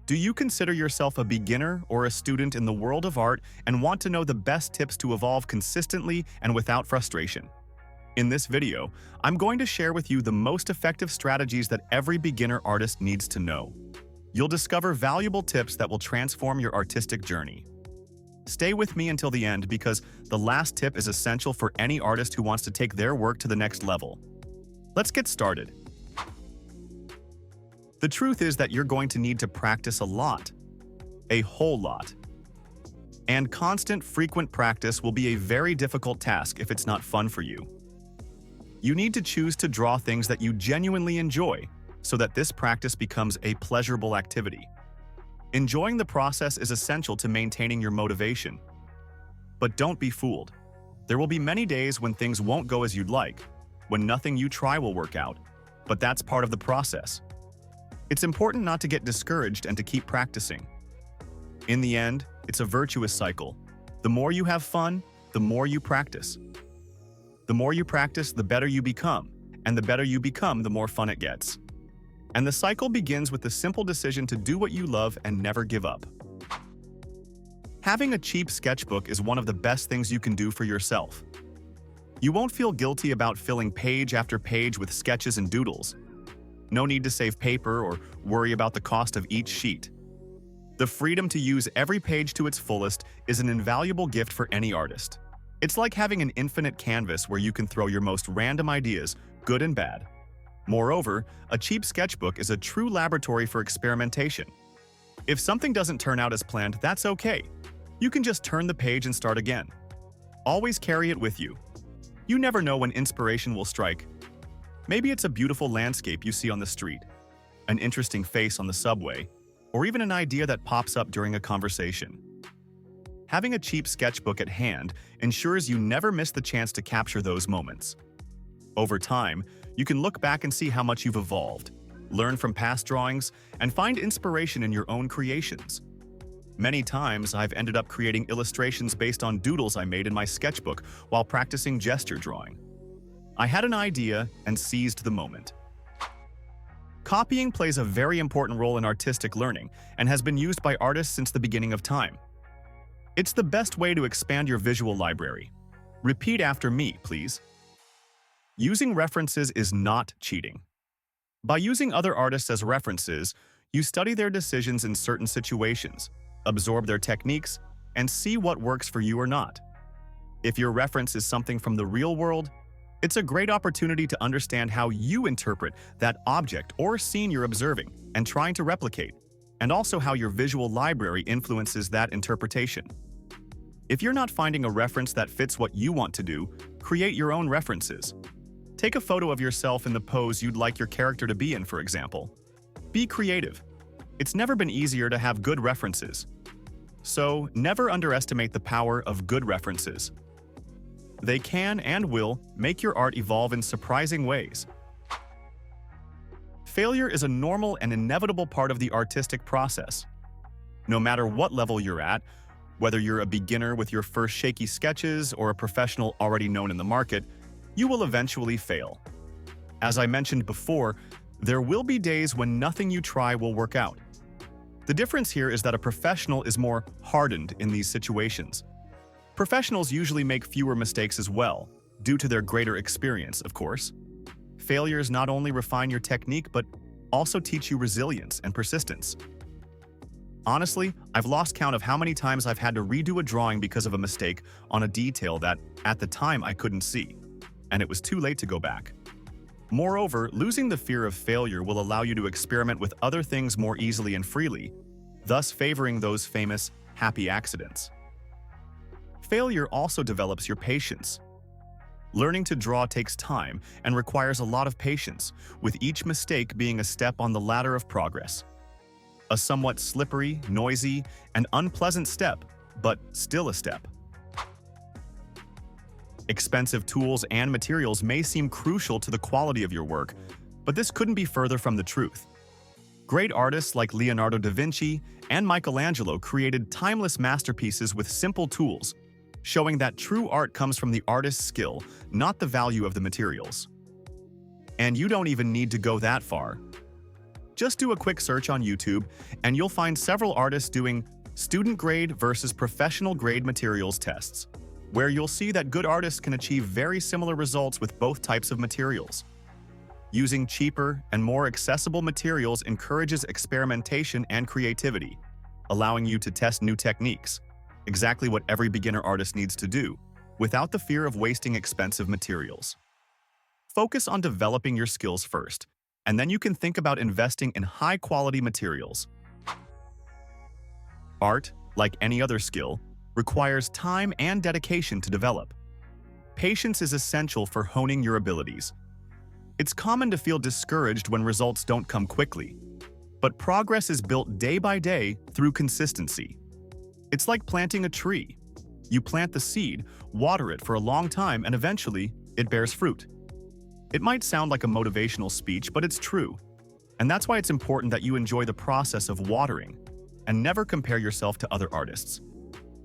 Do you consider yourself a beginner or a student in the world of art and want to know the best tips to evolve consistently and without frustration? In this video, I'm going to share with you the most effective strategies that every beginner artist needs to know. You'll discover valuable tips that will transform your artistic journey. Stay with me until the end because the last tip is essential for any artist who wants to take their work to the next level. Let's get started. The truth is that you're going to need to practice a lot. A whole lot. And constant, frequent practice will be a very difficult task if it's not fun for you. You need to choose to draw things that you genuinely enjoy so that this practice becomes a pleasurable activity. Enjoying the process is essential to maintaining your motivation. But don't be fooled. There will be many days when things won't go as you'd like, when nothing you try will work out, but that's part of the process. It's important not to get discouraged and to keep practicing. In the end, it's a virtuous cycle. The more you have fun, the more you practice. The more you practice, the better you become, and the better you become, the more fun it gets. And the cycle begins with the simple decision to do what you love and never give up. Having a cheap sketchbook is one of the best things you can do for yourself. You won't feel guilty about filling page after page with sketches and doodles. No need to save paper or worry about the cost of each sheet. The freedom to use every page to its fullest is an invaluable gift for any artist. It's like having an infinite canvas where you can throw your most random ideas, good and bad. Moreover, a cheap sketchbook is a true laboratory for experimentation. If something doesn't turn out as planned, that's okay. You can just turn the page and start again. Always carry it with you. You never know when inspiration will strike. Maybe it's a beautiful landscape you see on the street, an interesting face on the subway, or even an idea that pops up during a conversation. Having a cheap sketchbook at hand ensures you never miss the chance to capture those moments. Over time, you can look back and see how much you've evolved, learn from past drawings, and find inspiration in your own creations. Many times, I've ended up creating illustrations based on doodles I made in my sketchbook while practicing gesture drawing. I had an idea and seized the moment. Copying plays a very important role in artistic learning and has been used by artists since the beginning of time. It's the best way to expand your visual library. Repeat after me, please. Using references is not cheating. By using other artists as references, you study their decisions in certain situations, absorb their techniques, and see what works for you or not. If your reference is something from the real world, it's a great opportunity to understand how you interpret that object or scene you're observing and trying to replicate, and also how your visual library influences that interpretation. If you're not finding a reference that fits what you want to do, create your own references. Take a photo of yourself in the pose you'd like your character to be in, for example. Be creative. It's never been easier to have good references. So, never underestimate the power of good references. They can and will make your art evolve in surprising ways. Failure is a normal and inevitable part of the artistic process. No matter what level you're at, whether you're a beginner with your first shaky sketches or a professional already known in the market, you will eventually fail. As I mentioned before, there will be days when nothing you try will work out. The difference here is that a professional is more hardened in these situations. Professionals usually make fewer mistakes as well, due to their greater experience, of course. Failures not only refine your technique, but also teach you resilience and persistence. Honestly, I've lost count of how many times I've had to redo a drawing because of a mistake on a detail that, at the time, I couldn't see, and it was too late to go back. Moreover, losing the fear of failure will allow you to experiment with other things more easily and freely, thus favoring those famous happy accidents. Failure also develops your patience. Learning to draw takes time and requires a lot of patience, with each mistake being a step on the ladder of progress. A somewhat slippery, noisy, and unpleasant step, but still a step. Expensive tools and materials may seem crucial to the quality of your work, but this couldn't be further from the truth. Great artists like Leonardo da Vinci and Michelangelo created timeless masterpieces with simple tools, showing that true art comes from the artist's skill, not the value of the materials. And you don't even need to go that far. Just do a quick search on YouTube, and you'll find several artists doing student grade versus professional grade materials tests, where you'll see that good artists can achieve very similar results with both types of materials. Using cheaper and more accessible materials encourages experimentation and creativity, allowing you to test new techniques, exactly what every beginner artist needs to do, without the fear of wasting expensive materials. Focus on developing your skills first, and then you can think about investing in high-quality materials. Art, like any other skill, requires time and dedication to develop. Patience is essential for honing your abilities. It's common to feel discouraged when results don't come quickly, but progress is built day by day through consistency. It's like planting a tree. You plant the seed, water it for a long time, and eventually, it bears fruit. It might sound like a motivational speech, but it's true. And that's why it's important that you enjoy the process of watering and never compare yourself to other artists.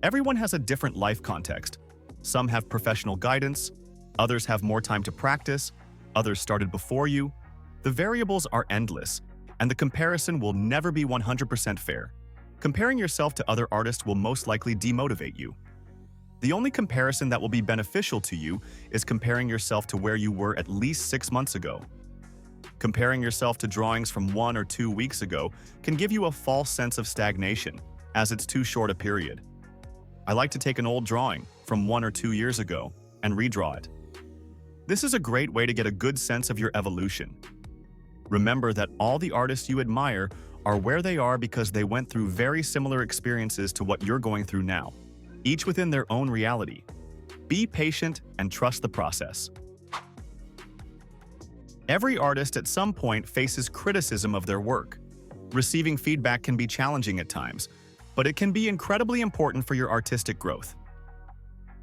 Everyone has a different life context. Some have professional guidance, others have more time to practice, others started before you. The variables are endless, and the comparison will never be 100% fair. Comparing yourself to other artists will most likely demotivate you. The only comparison that will be beneficial to you is comparing yourself to where you were at least 6 months ago. Comparing yourself to drawings from 1 or 2 weeks ago can give you a false sense of stagnation, as it's too short a period. I like to take an old drawing from 1 or 2 years ago and redraw it. This is a great way to get a good sense of your evolution. Remember that all the artists you admire are where they are because they went through very similar experiences to what you're going through now, each within their own reality. Be patient and trust the process. Every artist at some point faces criticism of their work. Receiving feedback can be challenging at times, but it can be incredibly important for your artistic growth.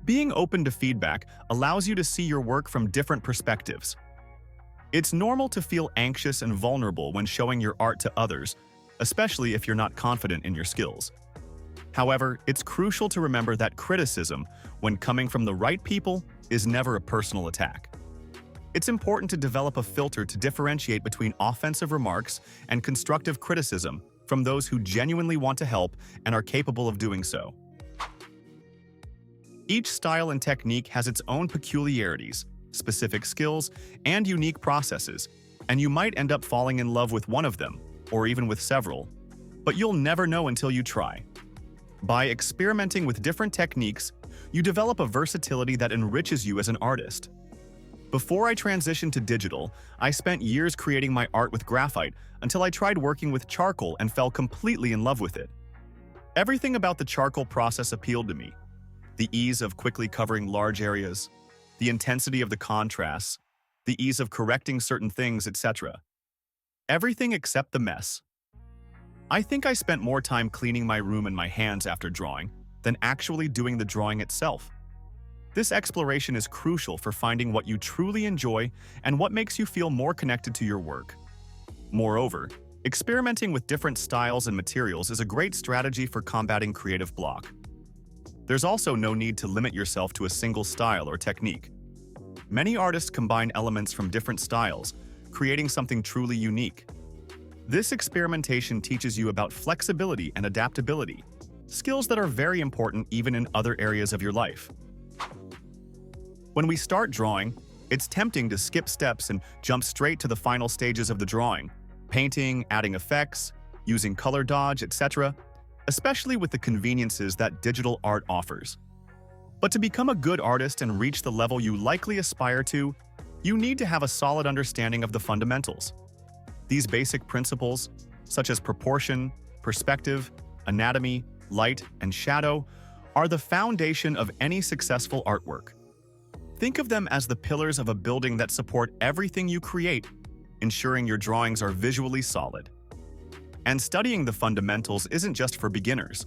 Being open to feedback allows you to see your work from different perspectives. It's normal to feel anxious and vulnerable when showing your art to others, especially if you're not confident in your skills. However, it's crucial to remember that criticism, when coming from the right people, is never a personal attack. It's important to develop a filter to differentiate between offensive remarks and constructive criticism from those who genuinely want to help and are capable of doing so. Each style and technique has its own peculiarities, specific skills, and unique processes, and you might end up falling in love with one of them, or even with several, but you'll never know until you try. By experimenting with different techniques, you develop a versatility that enriches you as an artist. Before I transitioned to digital, I spent years creating my art with graphite until I tried working with charcoal and fell completely in love with it. Everything about the charcoal process appealed to me. The ease of quickly covering large areas, the intensity of the contrasts, the ease of correcting certain things, etc. Everything except the mess. I think I spent more time cleaning my room and my hands after drawing than actually doing the drawing itself. This exploration is crucial for finding what you truly enjoy and what makes you feel more connected to your work. Moreover, experimenting with different styles and materials is a great strategy for combating creative block. There's also no need to limit yourself to a single style or technique. Many artists combine elements from different styles, creating something truly unique. This experimentation teaches you about flexibility and adaptability, skills that are very important even in other areas of your life. When we start drawing, it's tempting to skip steps and jump straight to the final stages of the drawing, painting, adding effects, using color dodge, etc., especially with the conveniences that digital art offers. But to become a good artist and reach the level you likely aspire to, you need to have a solid understanding of the fundamentals. These basic principles, such as proportion, perspective, anatomy, light, and shadow, are the foundation of any successful artwork. Think of them as the pillars of a building that support everything you create, ensuring your drawings are visually solid. And studying the fundamentals isn't just for beginners.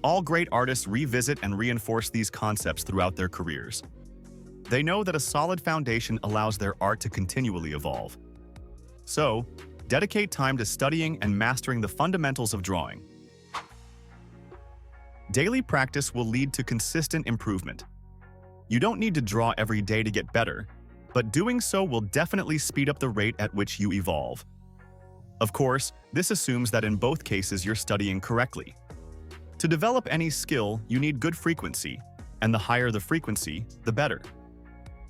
All great artists revisit and reinforce these concepts throughout their careers. They know that a solid foundation allows their art to continually evolve. So, dedicate time to studying and mastering the fundamentals of drawing. Daily practice will lead to consistent improvement. You don't need to draw every day to get better, but doing so will definitely speed up the rate at which you evolve. Of course, this assumes that in both cases you're studying correctly. To develop any skill, you need good frequency, and the higher the frequency, the better.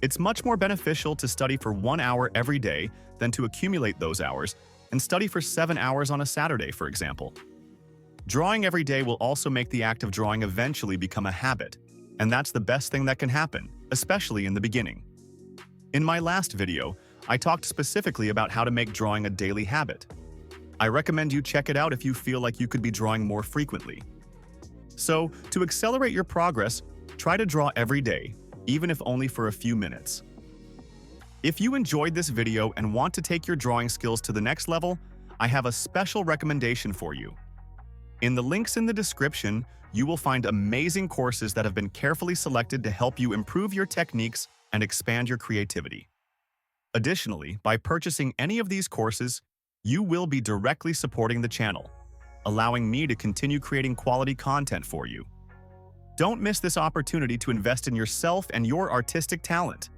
It's much more beneficial to study for 1 hour every day than to accumulate those hours and study for 7 hours on a Saturday, for example. Drawing every day will also make the act of drawing eventually become a habit, and that's the best thing that can happen, especially in the beginning. In my last video, I talked specifically about how to make drawing a daily habit. I recommend you check it out if you feel like you could be drawing more frequently. So, to accelerate your progress, try to draw every day, even if only for a few minutes. If you enjoyed this video and want to take your drawing skills to the next level, I have a special recommendation for you. In the links in the description, you will find amazing courses that have been carefully selected to help you improve your techniques and expand your creativity. Additionally, by purchasing any of these courses, you will be directly supporting the channel, allowing me to continue creating quality content for you. Don't miss this opportunity to invest in yourself and your artistic talent.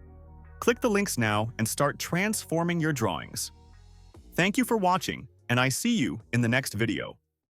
Click the links now and start transforming your drawings. Thank you for watching, and I see you in the next video.